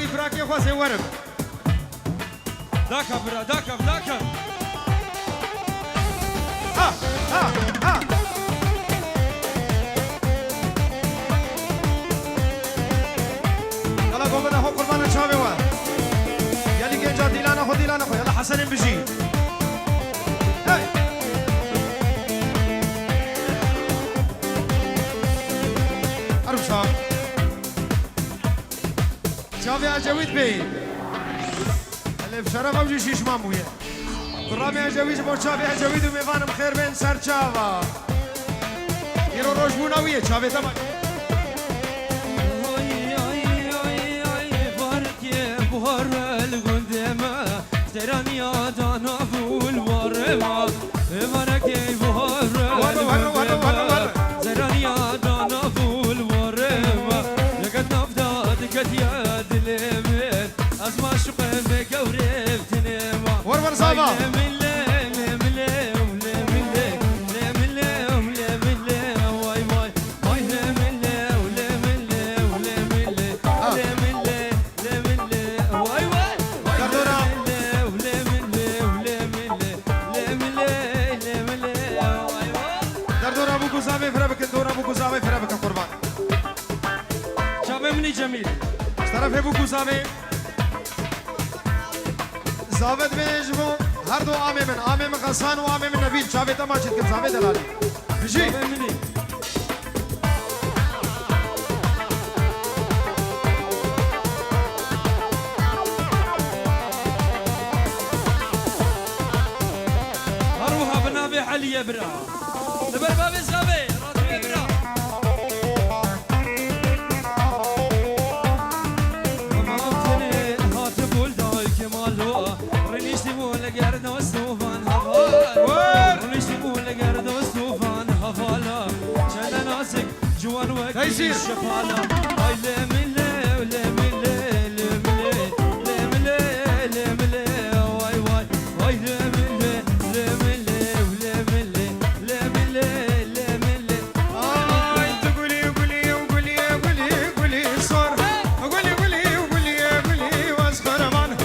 وی براکی خواسته ورم داکا برا داکا يلا قوم هو قربان الشابي وا يلي كي جا ديلانا خو يلا حسن بجي هاي أربشا شابي عجويد بي اللي بشرف أوجي شيش ماموية قرامي عجويد بو شابي عجويد وميفانم خير بين سر شابا يرو روش بوناوية شابي تمام بهار القدامى تراني دانا فول ورما فركي بهار القدامى تراني دانا فول ورما لقد نفدت يا دلمت اسمع شقمك ورفتني ورور صابا جميل طرف ابو زاوی زاوید میجبو هر دو آمه من غسان و آمه من نبیل چاوی تماشید که زاوی دلالی بجی هروها بنابي علي برا لبر باب زاوي راتبي برا جوان وقت الشفالة هاي لملي ولملي لملي لملي لملي واي واي هاي لملي لملي ولملي لملي لملي انت قولي صار قولي واسخربان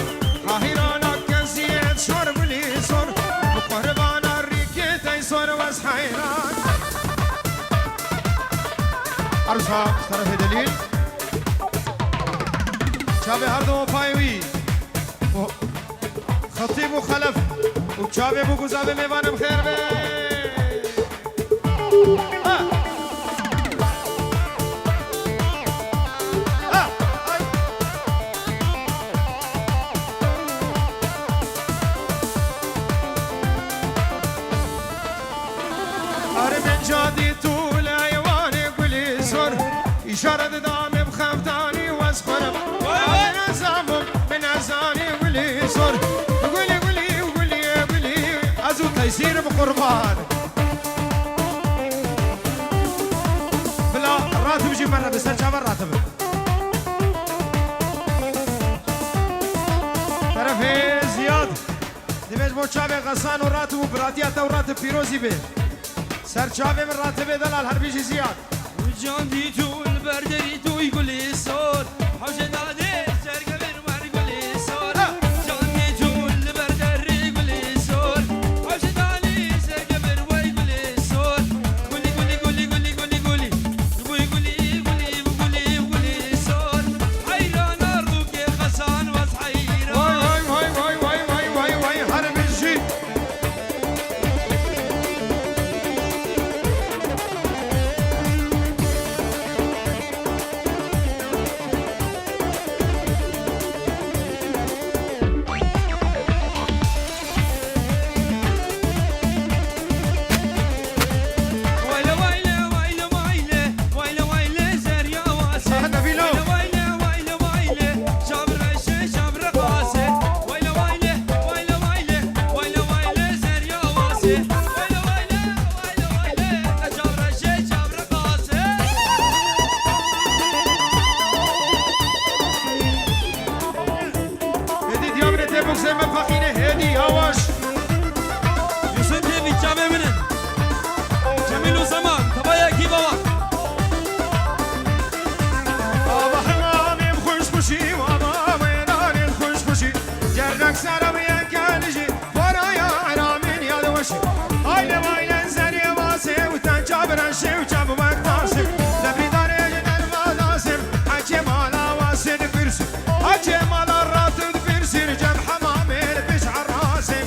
حهيرانا كزيت شور قولي صار قربان الريكيت اي صار واسحيران عرشها طرف دليل شابي هردو بايوي خطيب وخلف وشابي ابو قزابي ميوانم خير بي من جادي طول عيواني قولي صر إشارة دامي بخفتاني واسخر من أزاني قولي صر قولي أزو تيسير بقربان بلا الراتب جي مرة بس شاف الراتب طرفي زياد دمج بو شابي غسان وراتب وبراتيات وراتب فيروزي به سر شابي من راتب دلال هربيجي زياد جان دي تو البردري تو يقول لي صار حوجه دادي سرقه بالمر يقول لي صار جان دي تو البردري يقول لي صار حوجه دادي سرقه بالمر يقول لي صار قولي صار حيران الروك خسان وصحيران واي هربيجي حجي مال الراتب بيرسل جم حمامي بشعر راسي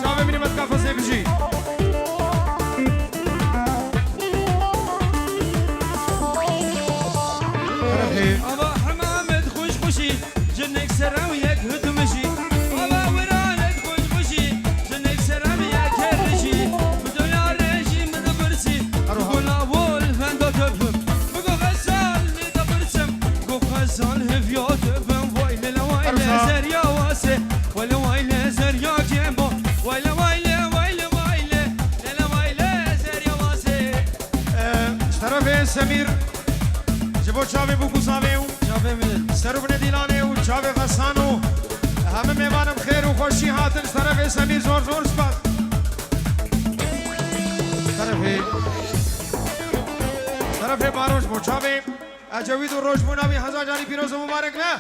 شافي مني ما تكافزي بجي أبا حمامد خوش خوشي جنك سراويك هدمشي أبا ورانك خوش خوشي جنك سراويك هرشي بدويا ريشي من برسي أقول أول فندو تفهم بقو غزال لي برسم بقو غزال هفيو تفهم ويلي لويلي زريا واسي ويلي ويلي زريا جيمبو ويلي ويلي ويلي ويلي ليلي ويلي زريا واسي طرف سمير جبو چاوی بوکو ساویو شافي من سرب ندیلانه و چاوی غسانو همه میوانم خیر و خوشی هاتن طرف سمیر زور زور سپاس طرف باروش بو چاوی اجوید و روش بوناوی هزار جانی پیروز مبارک نه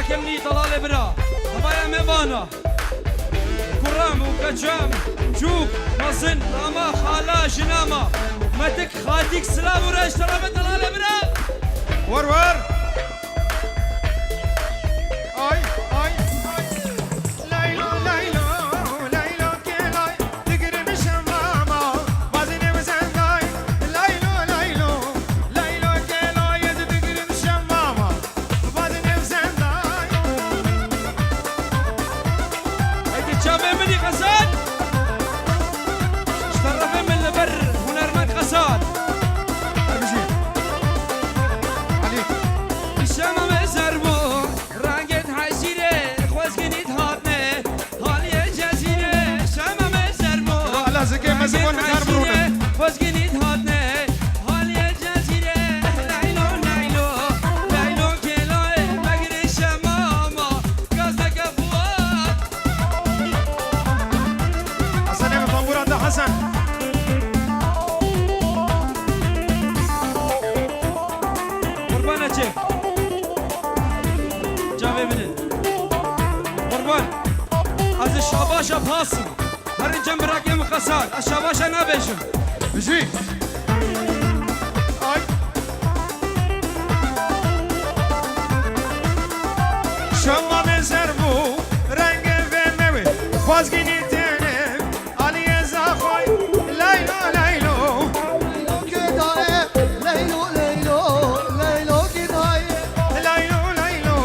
كمني طلال برا هبايا ميوانا كرام وكجام جوك مصن راما خالا جناما متك خاتيك سلام ورش ترى طلال برا ور ور اي اي ليلو ليلو ليلو كلاي تقرب شمامة وزني وزناي ليلو ليلو ليلو كلاي تقرب شمامة وزني وزناي هيك تشافي مني غزال اشترفي من البر هنرمك غزال اربشي عليك الشام مزربو رانجت حشيرة خوزقنيت هاتني هالي جزيرة الشام مزربو لا زكي مزبون كار برونه خوزقنيت هاتني هالي جزيرة ليلو ليلو ليلو كلاي بقري شمامة قصدك فؤاد حسن ابن طنبورة ده حسن قربان أجيب جاوي منن قربان از الشاباشا باسم هر جنب راكي مقصاد الشاباشا نابيشم بجي اي شما من زربو رنگ و موی خوازگینی تنم علی زخوی لیلو لیلو لیلو لیلو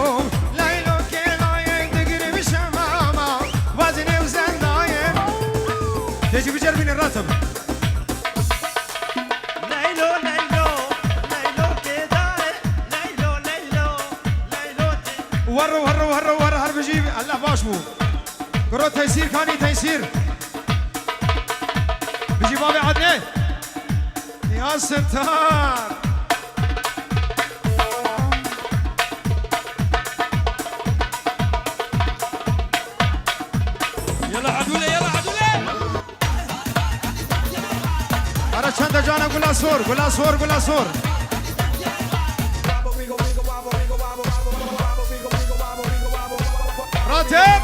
لیلو که لایک دگیری بشم ماما وزنی و زندایم تجی بجر بین راتب ليلو ليلو ليلو كده ليلو ليلو ليلو ور هر بجيب الله باش بو قرو تيسير كاني تيسير بجي بابي عدنان يا ستار يلا عدولة يلا عدولة أنا چند جانا گلاسور گلاسور گلاسور راتب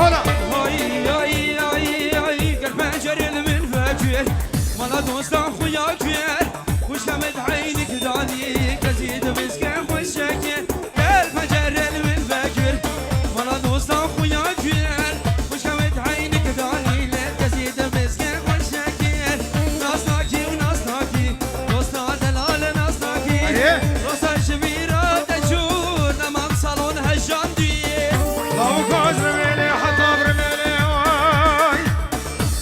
هلا هاي هاي هاي هاي قلب جريل من فاكر مالا دوستا خويا كبير وش لمد عينك داني كزيد مسكين وشاكر قلب جريل من فاكر مالا دوستا خويا كبير وش لمد عينك داني كزيد مسكين وشاكر ناصناكي وناصناكي دوستا دلال ناصناكي ايه روسا شبيرة تجور نمام صالون هجاندي لو كوز رميلي حطاب رميلي واي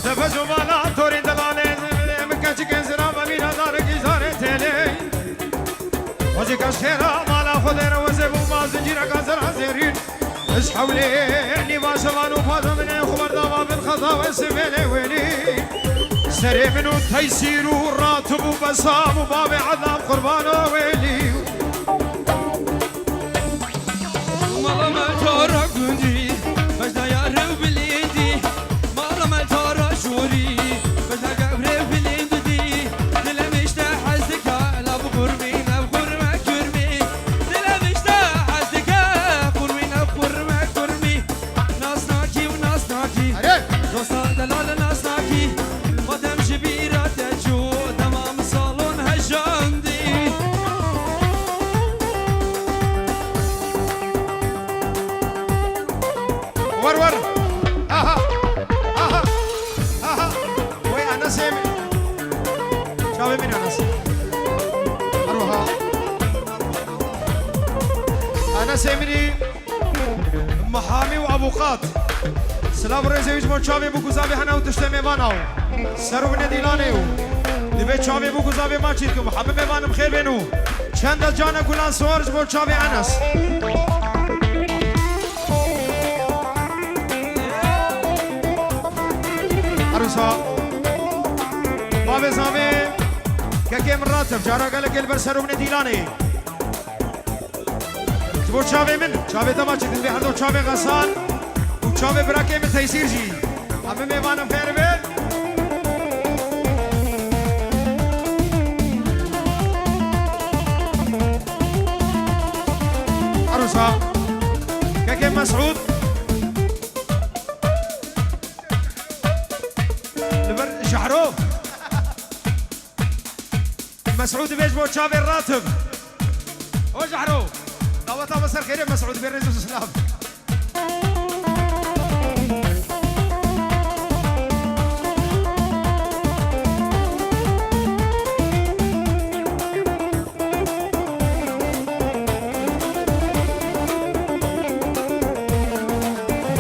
دفزو بالا تورين دلالي زميلي مكاچي كنزرا بمينا دارك إزاري تيلي وزي كاش خيرا مالا خودير وزيبو ما زنجيرا كازرا زيرين اش حولي يعني ما شبانو فاضا مني خبر دابا بالخطا والسفيلي ويلي سري منو تيسيرو راتبو بسامو بابي عذاب قربانو ويلي مالا ملتارا گوندی بجدا یارو بلیندی مالا ملتارا شوری بجدا گبره بلیندی دلم اشته حزدکا لب قرمی نب قرمه کرمی دلم اشته حزدکا قرمی نب قرمه کرمی ناسناکی و ناسناکی دوستا دلال ناسناکی مادم جبیرا تجو دمام سالون هجاندی ور اها اها اها وي انا سامي شاوي من انس اروها انا سامري محامي وابو قات سلام رزويج مو شاوي بو كوزابي هنا وتشتمي باناو سرو من ديلانيو دبي شاوي بو كوزابي ما تشيكم محبب بان بخير بينو چند جانا كلان سورج مو شاوي انس عروسا باب زامي كاكي مراتب جارا قالك البرسر من ديلاني تبور شاوي من شاوي تماشي تنبي حدو شاوي غسان وشاوي براكي من تيسير جي أمي ميوانا خير بين عروسا كاكي مسعود شحرو مسعود بيج بو شافي الراتب او شحرو دعوتها مسار خير مسعود بيرنز وسلام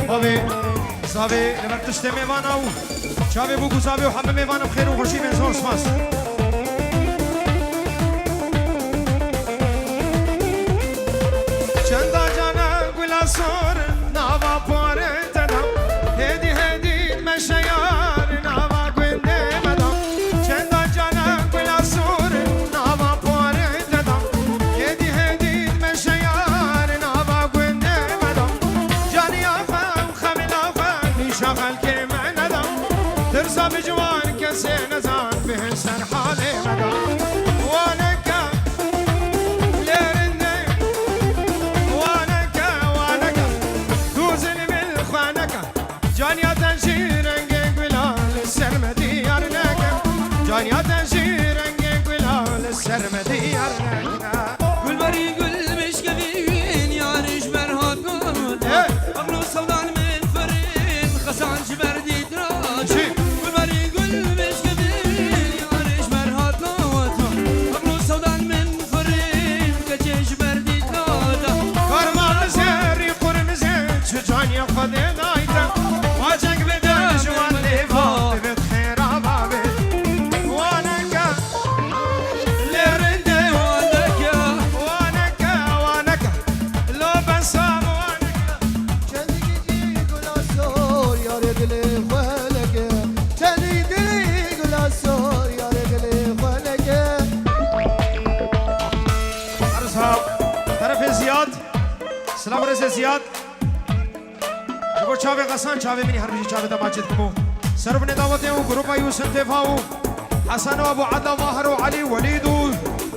بابي صافي لما تشتمي ماناو شافي بوكو صافي وحمامي فانا بخير وخرشي من زور سماس چندا جانا گلا سور ناوا پاره تدا هدی هدی مشیار ناوا گنده مدا چندا جانا گلا سور ناوا پاره تدا هدی هدی مشیار ناوا گنده مدا جانی آفام خمیل آفام شغل که من ندم ترسا بجوان کسی نزان به سر حال مدا وانکا لرنده وانکا دوزنی بالخوانکا جانیا تنشی رنگ گلال سرمدی یارنکا جانیا تنشی رنگ گلال سرمدی یارنکا گلبری گل مشکوین یارش برهات گل اغلو سودان من فرین خسان جبردی دراج گلبری گل مشکوین یارش برهات گل اغلو سودان من فرین کچه جبردی دراج کارمان زری قرمزه چه جانیا خود دایتا واجک بدن جوان لیوا ببت خیر آبابه وانکا لرنده وانکا وانکا لو بسام وانکا چندی گلاسور یار دل خلقه چندی گلاسور یار دل خلقه عرصها طرف زياد سلام رئيس زياد جبو چاوي غسان چاوي مني هر بيجي چاوي دا ماجد كمو سرب نے دعوتیں ہوں گروپا یوسف تفاو حسن ابو عدا ماهر وعلي وليد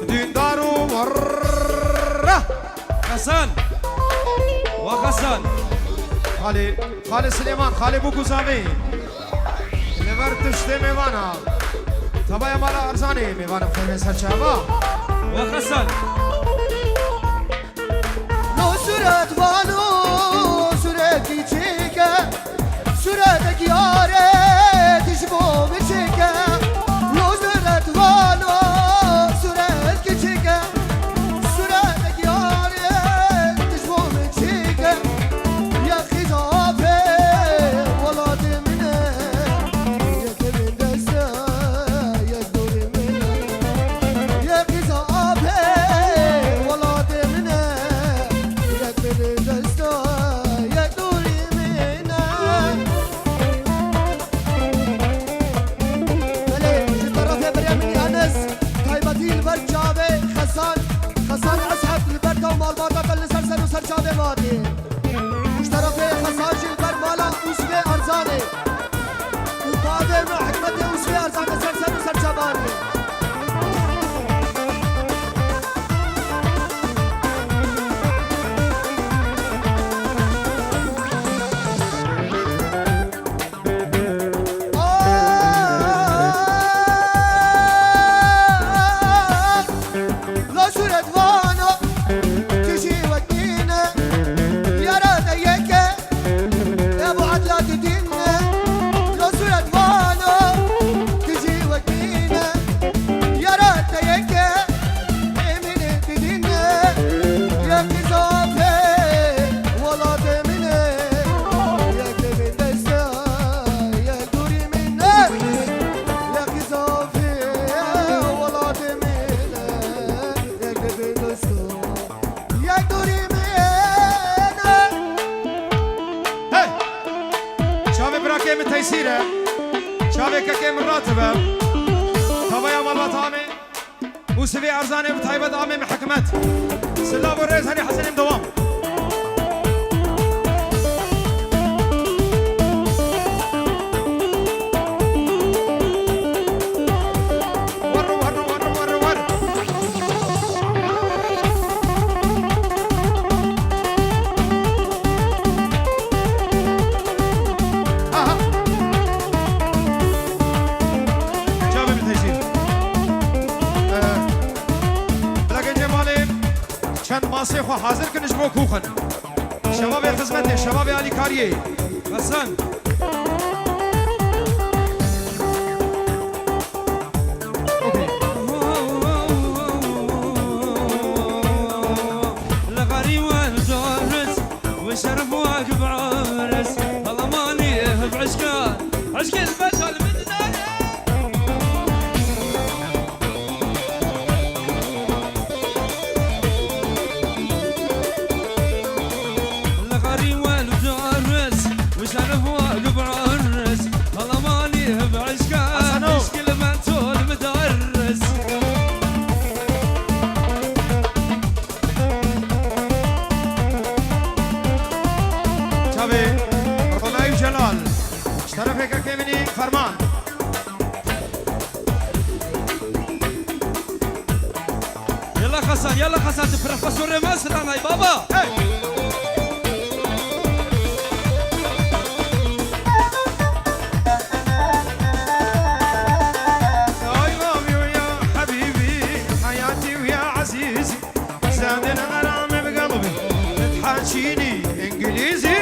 ديندار ور غسان وغسان خالي سليمان خالي بوكو زامي لبر تشتي ميوانا تبايا مالا ارزاني ميوانا بخير سرچاوا وخسن لو صورت وانو صورتی چیکه صورت یاره تشبو بچیکه لو صورت وانو صورت چیکه صورت یاره تشبو بچیکه یا خزافه ولاد منه یک من دسته یک دوری منه یا خزافه ولاد منه یک من دسته یک دوری منه بله طرف بريمني انس طيبتي البرجابه خسان اسحب البركه ومال باطا اللي سرسر وسرشابه مادي مش طرف خسان البر مالا وسبي ارزاني وقادر مع حكمته وسبي ارزاني سرسر وسرشاباني لا صورت وانا تجي ودينا يا راد يكا يا ابو عدلا تدينا لا صورت وانا تجي ودينا يا راد يكا من تدينا يا كزافه ولا تمنه يا كبن دستا يا دوري منه يا كزافه ولا تمنه یک دوری منه هاي شافي براكي من تيسيره شافي كاكي من راتبه تبايا مالا طامي وسبي ارزاني بطيبة امي محكمت سلاب الرئيس هاني حسن دوام ور آها. شافي من تيسير لكن جمالي چند ماسه خو حاضر کنش بو کوخن شباب خدمت شباب علی کاریه حسن اوكي لغري والجورس وشرف واقف عرس الله ماني بعشقان عشق البطل من داية لغري والجورس وشرف واقف عرس الله ماني بعشقان حسنو. عشق البطل مدرس شافي رضاي وجلال اشترفك كيمني فرمان يلا خسان بروفيسور مصر انا يا بابا يا غامي ويا حبيبي حياتي ويا عزيزي زاد الغرام بقلبي تحاشيني انجليزي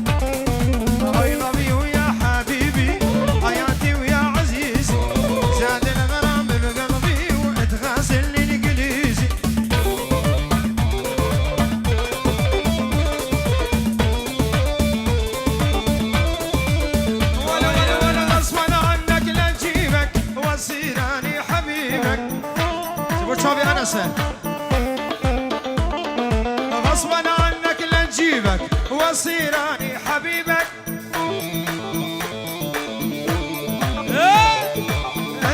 يا غامي ويا حبيبي حياتي ويا عزيزي زاد الغرام بقلبي وتغازلني الانجليزي ولا غصبا عنك لا نجيبك وصيراني حبيبك شوفي انا سهل غصبا عنك لا نجيبك وصيراني حبيبك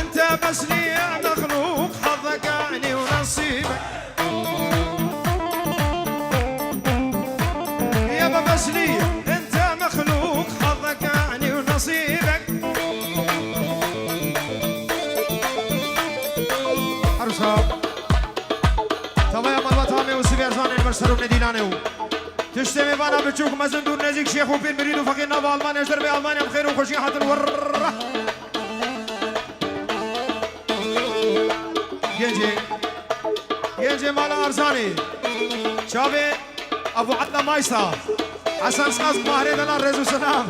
انت بس لي يا مخلوق حظك عني ونصيبك يابا بس لي انت مخلوق حظك عني ونصيبك عروسا تبايا مالوات هامي وسبير زانين برسرو ندينانيو تشتمي بانا بتشوك مزن دور نزيك شيخ وبين بريد وفقير نابا ألمانيا اشتر بي ألمانيا بخير وخشي حتى الور ينجي مالا أرزاني شابي أبو عدنا مايسا حسن سقاس ماهري دلال رزو سلام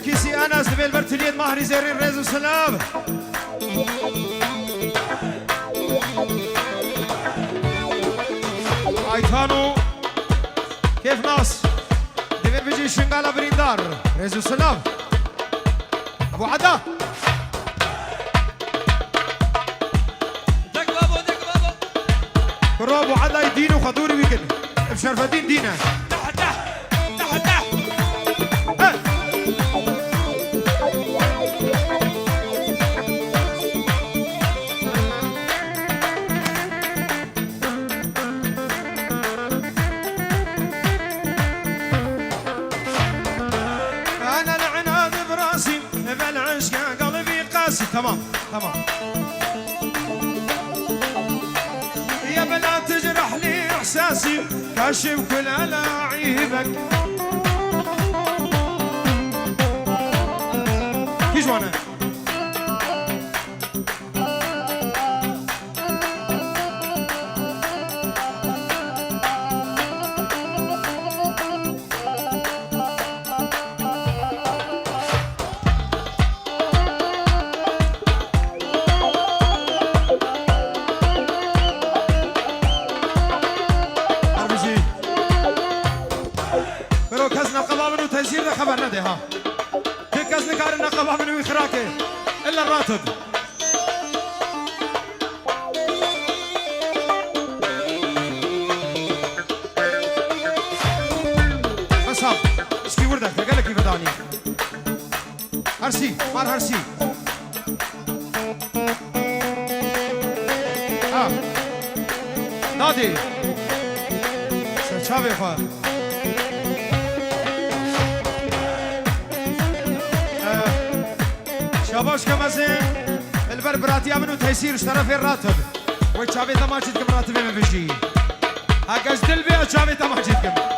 كيسي أنس دبي البرتليد ماهري زيرين رزو سلام ايتانو كيف ناس دبي بيجي شنغالا بريندار رزو سلام ابو عدا دك بابو دك بابو كرو ابو عدا يدينو خطوري ويكن بشرف الدين دينا تحت تحت تحت تحت تمام تمام يا بلا تجرح لي احساسي كاشف كل الاعيبك كيش وانا خبر ندي ها هيك قصدي كار النقابة من ويخراكي إلا الراتب أصحاب اسكي وردك قال لك كيف داني هرسي مار هرسي نادي سرچاوي خواه شاباش كمازين البربراتي منو تيسير اشترى في الراتب وشابي تماجد كم راتب ما بيجي هكاش دلبي شابي تماجد كم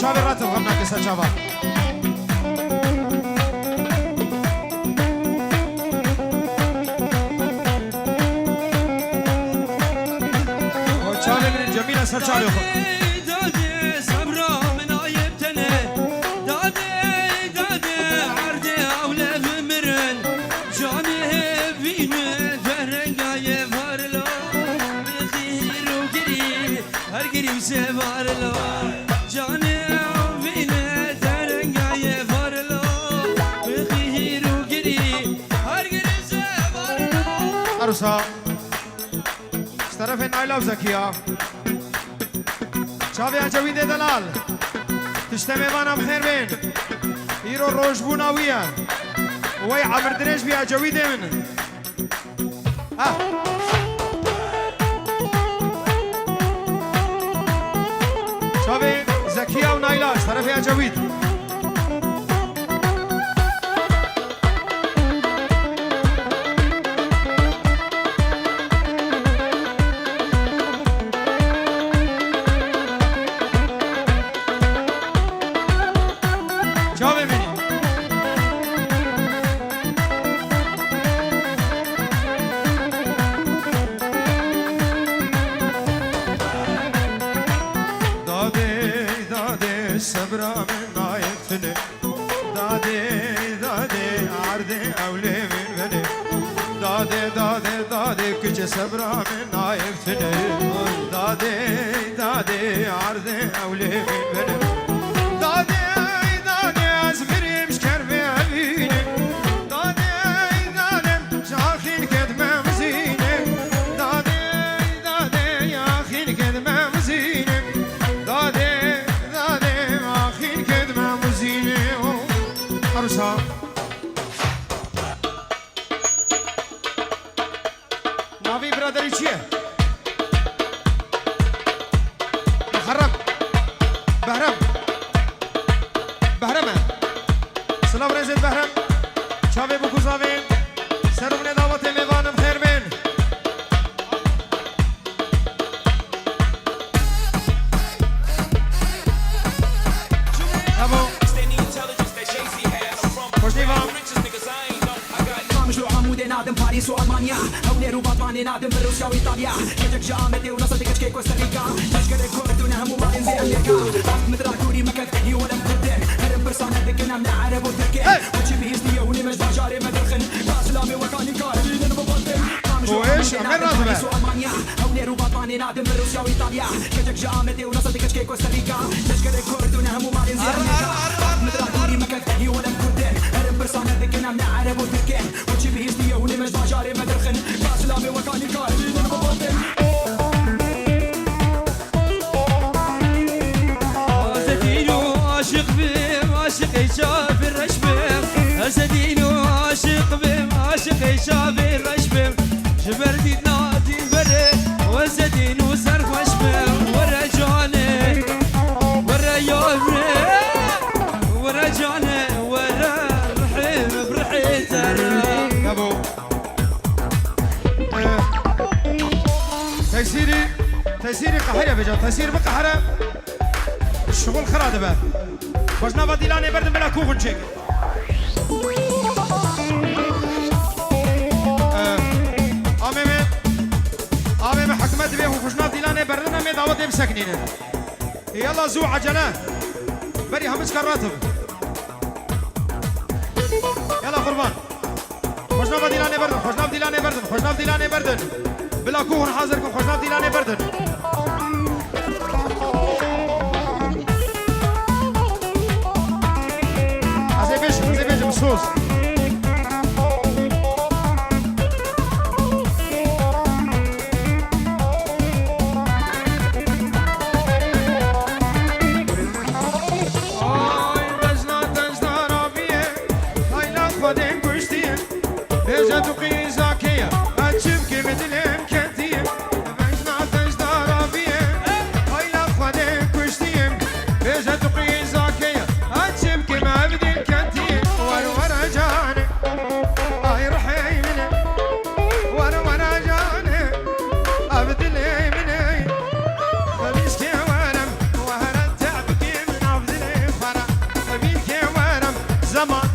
شابي راتب غمنا كسر شابا وشابي من الجميلة سر شابي دادي صبرا من عيبتنا دادي دادي عردي أولاد مرن جاني بينه درنقاي فارلو بخير وقري هرقري وسفارلو جاني عروسا طرف نايلا وزكية شافي عجويد دلال تشتمي بانا بخير بين هيرو روش بوناوية وي عبر دريش بي عجويد من شافي زكية ونايلا طرف عجويد صبرا من نايفتني دادي دادي عردي أولي من بني دادي دادي دادي كج صبرا من نايفتني دادي دادي عردي أولي من بني دادي دادي أزمري مشكر في عبيني دادي دادي شاخين كدمة مزيني دادي دادي يا أخي كدمة مزيني دادي دادي أخي كدمة مزيني عروسها نافي برادري چیه؟ محرم بهرم بهرمه سلام رزید بهرم چاوی بکوزاوین سرمون دعوت میوانم خیر بین ابو خوش نیوام مشروع عمود نادم باريس والمانيا هوني روبات ماني نادم بروسيا وايطاليا كيتك جامدي ونصدق كشكي كوستاريكا تشكر الكورد هم مبارين زي امريكا مدرا كوري مكان هي ولا مقدر هرب برسانة دكنا من العرب والتركي وشي بيزني وني مش بجاري مدرخن باسلامي وكاني كاري نبضل وإيش أمير راتبه والمانيا هوني روبات ماني نادم بروسيا وايطاليا كيتك جامدي ونصدق كشكي كوستاريكا تشكر الكورد هم مبارين زي امريكا مدرا كوري مكان هي ولا مقدر هرب برسانة دكنا من العرب والتركي وشي بيزني وني مش بجاري مدرخن باسلامي وكاني كاري نبضل عاشق بهم عاشق يشاف الرشبم أسدينو عاشق بهم عاشق يشاف الرشبم جبردي نادي بري وأسدينو سرف وشبم ورا جاني ورا يومي ورا جاني ورا رحيم برحيت يا ابو تيسيري قهرة بجا تيسير بقهرة الشغل خراد به خوشنا بديلاني بردم بلا كوخن چك آمي حكمت بيه وخوشنا بديلاني بردنا مي دعوت بسكنين يلا زو عجلة بري همش كراتب يلا قربان خوشنا بديلاني بردن خوشنا بديلاني بردن خوشنا بديلاني بردن بلا كوخن حاضركم خوشنا بديلاني بردن زي بيش بصوص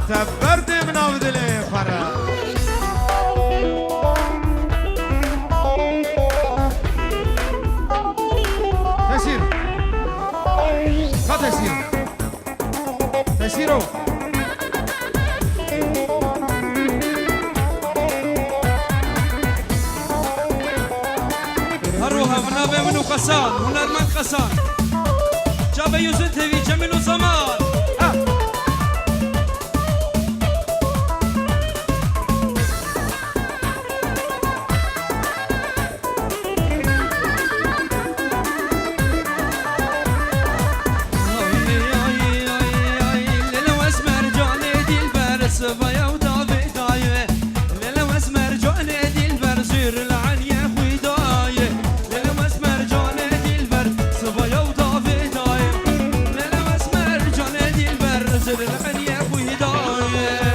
تبرد من عبد الفرا تيسير لا تيسير تيسيرو هروها منابه منو قسان هنرمند قسان جابه يوزن تبي جميل زمان صبايا ودافي دايه ليلة واسمر جوني دي البر زير العنية خوي دايه ليلة واسمر جوني دي البر صبايا ودافي دايه ليلة واسمر جوني دي البر زير العنية خوي دايه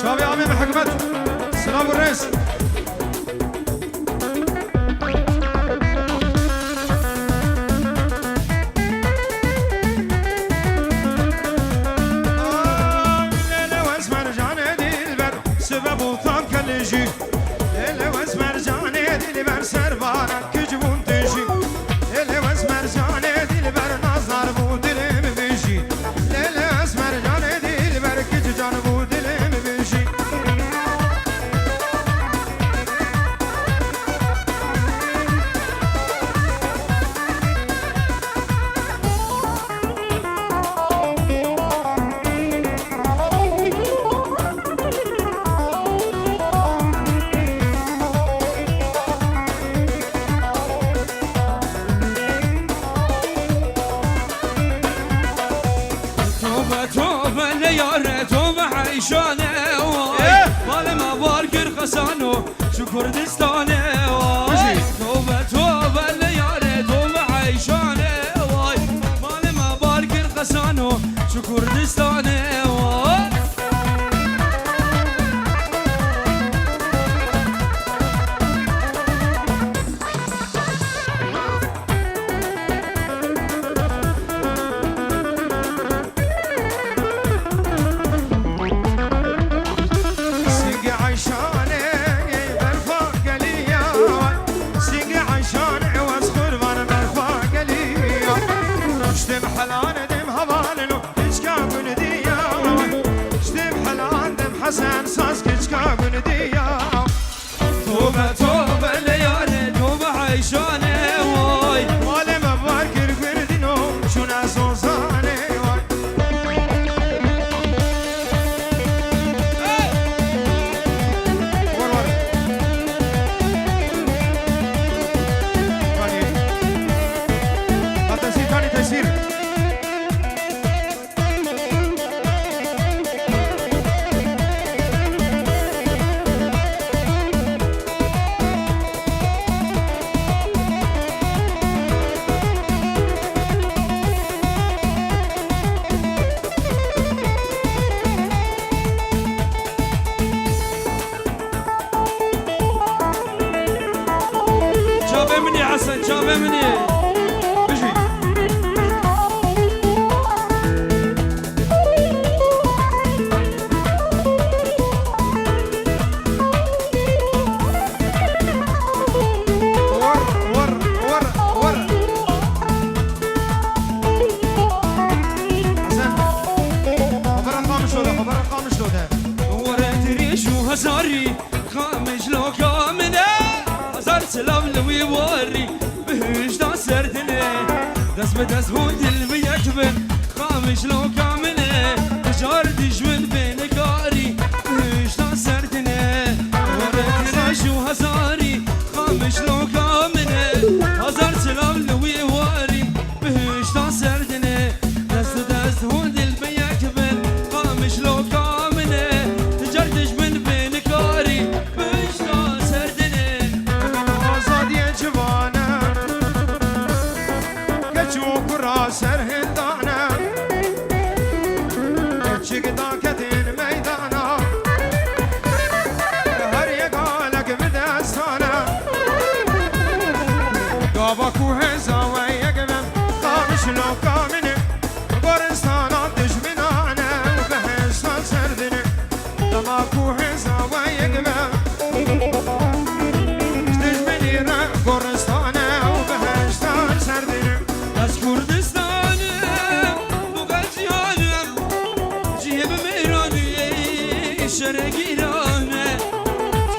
شباب عمي محكمت سلام الرئيس تجي اللي واسمر جاني اللي بر سربارك كجبون تجي اللي واسمر عیشانه وای مال ما بارکر خسانو شو کردستانه وای توبه لیاره توبه عیشانه وای مال ما بارکر خسانو شو کردستانه وای سيقي عيشاني برفاق قليا سيقي عيشاني واسخر وانا برفاق قليا اشتم حلان دم هوالنو كشكا قنديا اشتم حلان دم حسن ساس كشكا قنديا توبه لیاره توبه عیشانه وای مال مباركر قردنو شونا سوزاني تسير جابه مني حسن جابه مني بيجي ور ور ور ور حسن خبر القام شلوده خبر القام شلوده ورد ريش وهزاري خامش لو كامنه هزار سلام لوي وري بهش دا سردني دس بدس هود اللي يكبر خامش لو كامنه تجار دجون بين كاري بهش دا سردني ورد ريش وهزاري خامش لو كامنه هزار سلام لوي وري بهش دا سردني دس هود اللي يكبر خامش لو كامنه تجار دجون بين كاري بهش دا سردني آزادی جوانم که چوب را سر هندانم چیک داکتین میدانم هر یک حالک به دستانم گاوا کوه زاوه یکم خامش لو کامنه گورستانم دشمنانم بهشتا سردنه دما کوه زاوه یکم دشمنی را گورستانه و بهشتا سردنه از کردستانم بغجیانم جیب میرانی شرگیرانه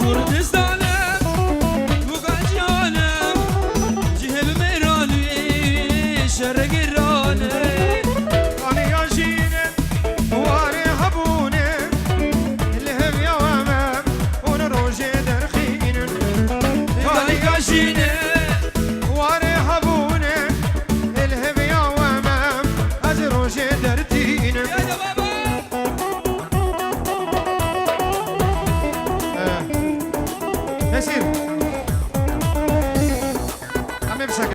کردستانم بغجیانم جیب میرانی شرگیرانه آنیا جینه واره هبونه الهم یوامم اون روژه درخینن دایگا جینه واره هبونه الهم یوامم از روژه درتینن یا بابا نسیر